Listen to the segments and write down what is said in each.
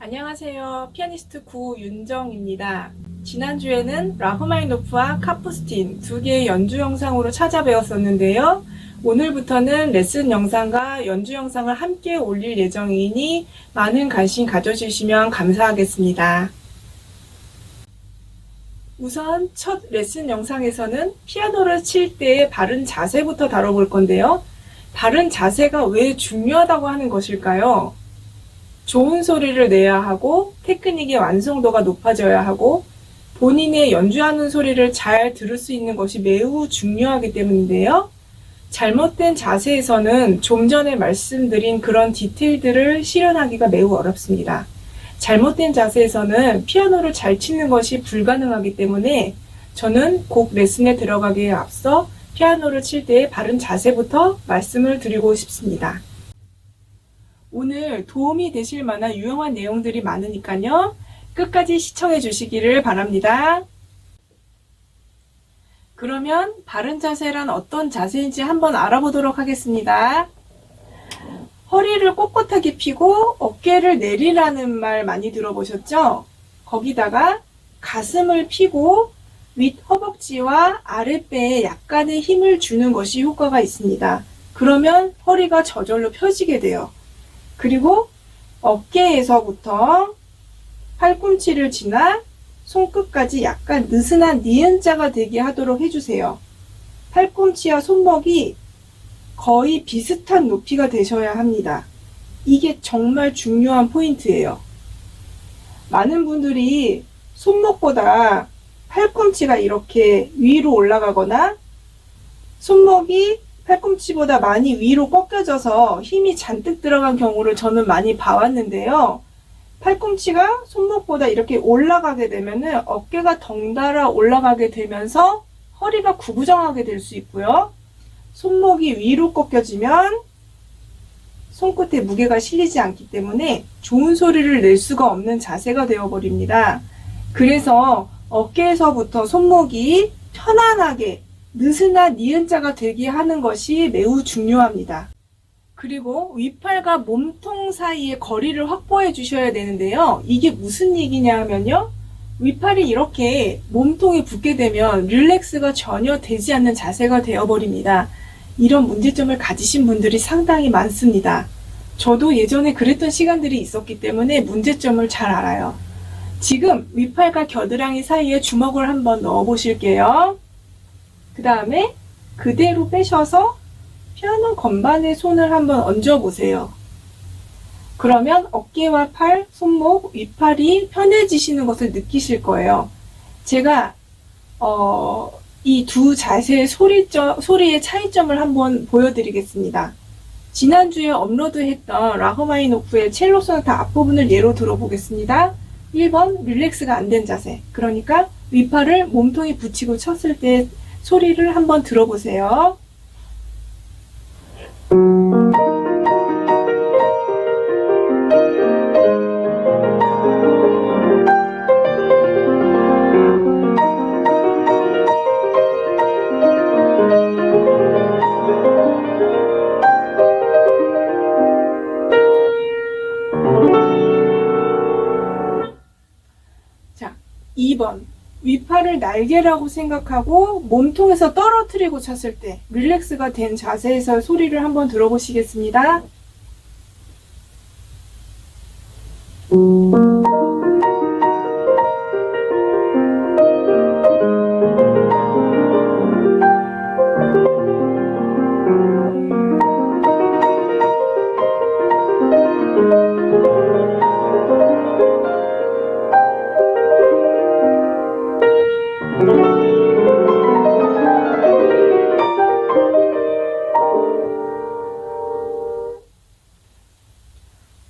안녕하세요. 피아니스트 구윤정입니다. 지난주에는 라흐마니노프와 카푸스틴 두 개의 연주 영상으로 찾아뵈었었는데요. 오늘부터는 레슨 영상과 연주 영상을 함께 올릴 예정이니 많은 관심 가져주시면 감사하겠습니다. 우선 첫 레슨 영상에서는 피아노를 칠 때의 바른 자세부터 다뤄볼 건데요. 바른 자세가 왜 중요하다고 하는 것일까요? 좋은 소리를 내야 하고 테크닉의 완성도가 높아져야 하고 본인의 연주하는 소리를 잘 들을 수 있는 것이 매우 중요하기 때문인데요. 잘못된 자세에서는 좀 전에 말씀드린 그런 디테일들을 실현하기가 매우 어렵습니다. 잘못된 자세에서는 피아노를 잘 치는 것이 불가능하기 때문에 저는 곡 레슨에 들어가기에 앞서 피아노를 칠 때의 바른 자세부터 말씀을 드리고 싶습니다. 오늘 도움이 되실 만한 유용한 내용들이 많으니까요. 끝까지 시청해 주시기를 바랍니다. 그러면 바른 자세란 어떤 자세인지 한번 알아보도록 하겠습니다. 허리를 꼿꼿하게 펴고 어깨를 내리라는 말 많이 들어보셨죠? 거기다가 가슴을 펴고 윗 허벅지와 아랫배에 약간의 힘을 주는 것이 효과가 있습니다. 그러면 허리가 저절로 펴지게 돼요. 그리고 어깨에서부터 팔꿈치를 지나 손끝까지 약간 느슨한 니은자가 되게 하도록 해주세요. 팔꿈치와 손목이 거의 비슷한 높이가 되셔야 합니다. 이게 정말 중요한 포인트예요. 많은 분들이 손목보다 팔꿈치가 이렇게 위로 올라가거나 손목이 팔꿈치보다 많이 위로 꺾여져서 힘이 잔뜩 들어간 경우를 저는 많이 봐왔는데요. 팔꿈치가 손목보다 이렇게 올라가게 되면은 어깨가 덩달아 올라가게 되면서 허리가 구부정하게 될 수 있고요. 손목이 위로 꺾여지면 손끝에 무게가 실리지 않기 때문에 좋은 소리를 낼 수가 없는 자세가 되어버립니다. 그래서 어깨에서부터 손목이 편안하게 느슨한 니은자가 되게 하는 것이 매우 중요합니다. 그리고 윗팔과 몸통 사이의 거리를 확보해 주셔야 되는데요. 이게 무슨 얘기냐 하면요. 윗팔이 이렇게 몸통에 붙게 되면 릴렉스가 전혀 되지 않는 자세가 되어버립니다. 이런 문제점을 가지신 분들이 상당히 많습니다. 저도 예전에 그랬던 시간들이 있었기 때문에 문제점을 잘 알아요. 지금 윗팔과 겨드랑이 사이에 주먹을 한번 넣어 보실게요. 그 다음에 그대로 빼셔서 피아노 건반에 손을 한번 얹어 보세요. 그러면 어깨와 팔, 손목, 윗팔이 편해지시는 것을 느끼실 거예요. 제가 이 두 자세의 소리의 차이점을 한번 보여드리겠습니다. 지난주에 업로드했던 라흐마니노프의 첼로 소나타 앞부분을 예로 들어보겠습니다. 1번 릴렉스가 안 된 자세, 그러니까 윗팔을 몸통에 붙이고 쳤을 때 소리를 한번 들어보세요. 자, 2번. 윗팔을 날개라고 생각하고 몸통에서 떨어뜨리고 쳤을 때 릴렉스가 된 자세에서 소리를 한번 들어보시겠습니다.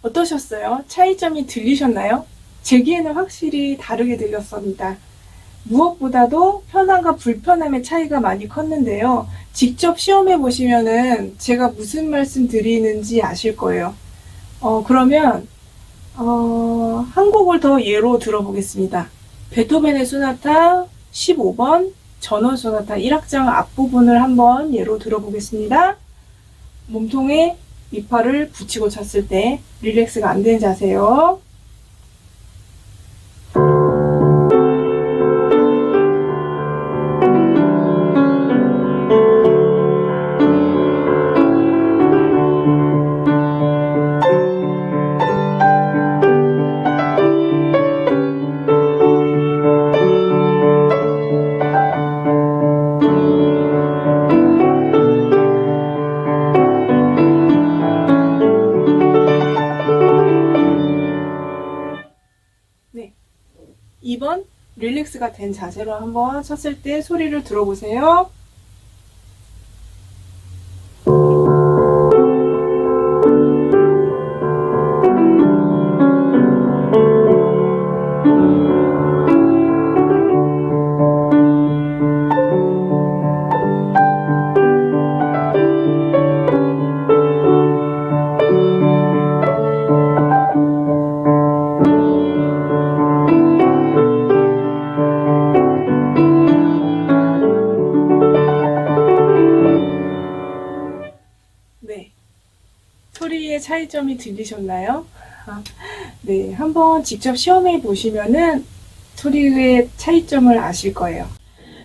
어떠셨어요? 차이점이 들리셨나요? 제 귀에는 확실히 다르게 들렸습니다. 무엇보다도 편함과 불편함의 차이가 많이 컸는데요. 직접 시험해 보시면은 제가 무슨 말씀 드리는지 아실 거예요. 그러면 한 곡을 더 예로 들어보겠습니다. 베토벤의 소나타 15번 전원 소나타 1악장 앞부분을 한번 예로 들어보겠습니다. 몸통에 윗팔을 붙이고 쳤을 때 릴렉스가 안 되는 자세요. 릴렉스가 된 자세로 한번 쳤을 때 소리를 들어보세요. 네, 소리의 차이점이 들리셨나요? 네, 한번 직접 시험해 보시면은 소리의 차이점을 아실 거예요.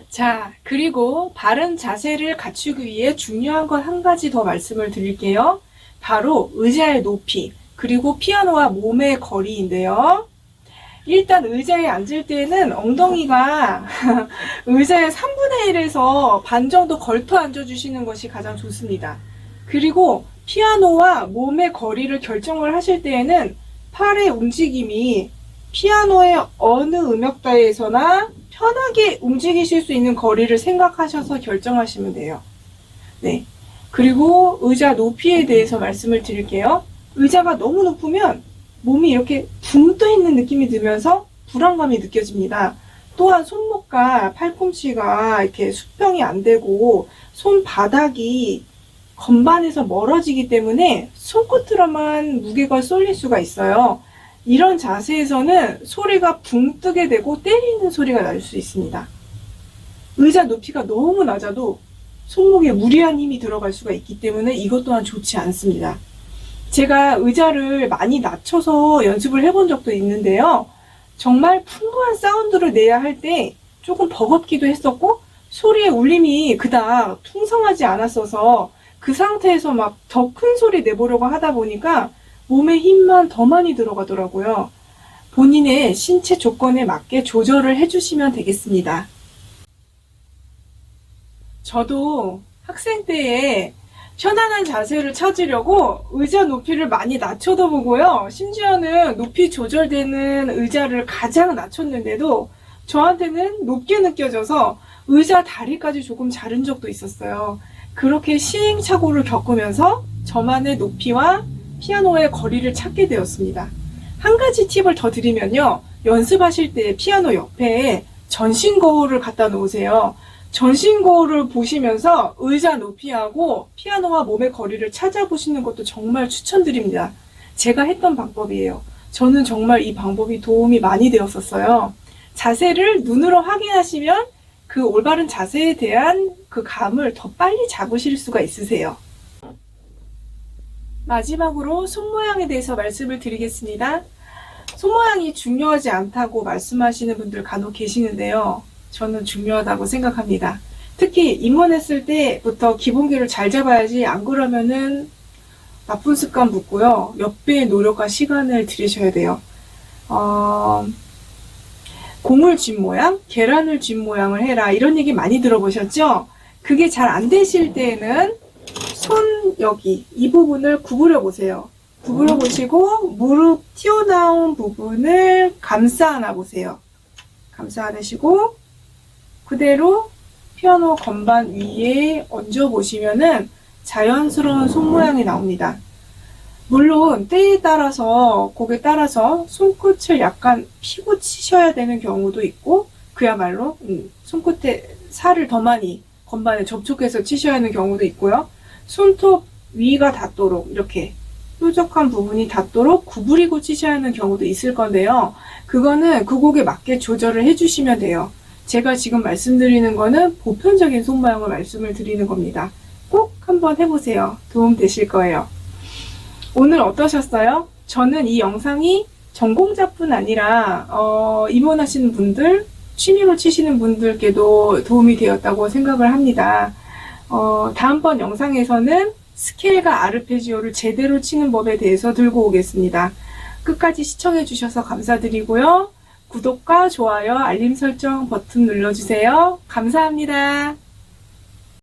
자, 그리고 바른 자세를 갖추기 위해 중요한 것 한 가지 더 말씀을 드릴게요. 바로 의자의 높이, 그리고 피아노와 몸의 거리인데요. 일단 의자에 앉을 때는 엉덩이가 의자의 3분의 1에서 반 정도 걸터 앉아주시는 것이 가장 좋습니다. 그리고 피아노와 몸의 거리를 결정을 하실 때에는 팔의 움직임이 피아노의 어느 음역대에서나 편하게 움직이실 수 있는 거리를 생각하셔서 결정하시면 돼요. 네. 그리고 의자 높이에 대해서 말씀을 드릴게요. 의자가 너무 높으면 몸이 이렇게 붕 떠 있는 느낌이 들면서 불안감이 느껴집니다. 또한 손목과 팔꿈치가 이렇게 수평이 안 되고 손바닥이 건반에서 멀어지기 때문에 손끝으로만 무게가 쏠릴 수가 있어요. 이런 자세에서는 소리가 붕 뜨게 되고 때리는 소리가 날 수 있습니다. 의자 높이가 너무 낮아도 손목에 무리한 힘이 들어갈 수가 있기 때문에 이것 또한 좋지 않습니다. 제가 의자를 많이 낮춰서 연습을 해본 적도 있는데요. 정말 풍부한 사운드를 내야 할 때 조금 버겁기도 했었고 소리의 울림이 그닥 풍성하지 않았어서 그 상태에서 막 더 큰 소리 내보려고 하다 보니까 몸에 힘만 더 많이 들어가더라고요. 본인의 신체 조건에 맞게 조절을 해주시면 되겠습니다. 저도 학생 때에 편안한 자세를 찾으려고 의자 높이를 많이 낮춰도 보고요. 심지어는 높이 조절되는 의자를 가장 낮췄는데도 저한테는 높게 느껴져서 의자 다리까지 조금 자른 적도 있었어요. 그렇게 시행착오를 겪으면서 저만의 높이와 피아노의 거리를 찾게 되었습니다. 한 가지 팁을 더 드리면요. 연습하실 때 피아노 옆에 전신 거울을 갖다 놓으세요. 전신 거울을 보시면서 의자 높이하고 피아노와 몸의 거리를 찾아보시는 것도 정말 추천드립니다. 제가 했던 방법이에요. 저는 정말 이 방법이 도움이 많이 되었었어요. 자세를 눈으로 확인하시면 그 올바른 자세에 대한 그 감을 더 빨리 잡으실 수가 있으세요. 마지막으로 손 모양에 대해서 말씀을 드리겠습니다. 손 모양이 중요하지 않다고 말씀하시는 분들 간혹 계시는데요. 저는 중요하다고 생각합니다. 특히 입문했을 때부터 기본기를 잘 잡아야지 안 그러면은 나쁜 습관 붙고요. 몇 배의 노력과 시간을 들이셔야 돼요. 공을 쥔 모양, 계란을 쥔 모양을 해라 이런 얘기 많이 들어보셨죠? 그게 잘 안 되실 때에는 손 여기 이 부분을 구부려 보세요. 구부려 보시고 무릎 튀어나온 부분을 감싸 안아 보세요. 감싸 안으시고 그대로 피아노 건반 위에 얹어 보시면은 자연스러운 손 모양이 나옵니다. 물론 때에 따라서 곡에 따라서 손끝을 약간 피고 치셔야 되는 경우도 있고 그야말로 손끝에 살을 더 많이 건반에 접촉해서 치셔야 하는 경우도 있고요. 손톱 위가 닿도록 이렇게 뾰족한 부분이 닿도록 구부리고 치셔야 하는 경우도 있을 건데요. 그거는 그 곡에 맞게 조절을 해주시면 돼요. 제가 지금 말씀드리는 거는 보편적인 손 모양을 말씀을 드리는 겁니다. 꼭 한번 해보세요. 도움 되실 거예요. 오늘 어떠셨어요? 저는 이 영상이 전공자뿐 아니라 입문하시는 분들, 취미로 치시는 분들께도 도움이 되었다고 생각을 합니다. 다음번 영상에서는 스케일과 아르페지오를 제대로 치는 법에 대해서 들고 오겠습니다. 끝까지 시청해 주셔서 감사드리고요. 구독과 좋아요, 알림 설정 버튼 눌러주세요. 감사합니다.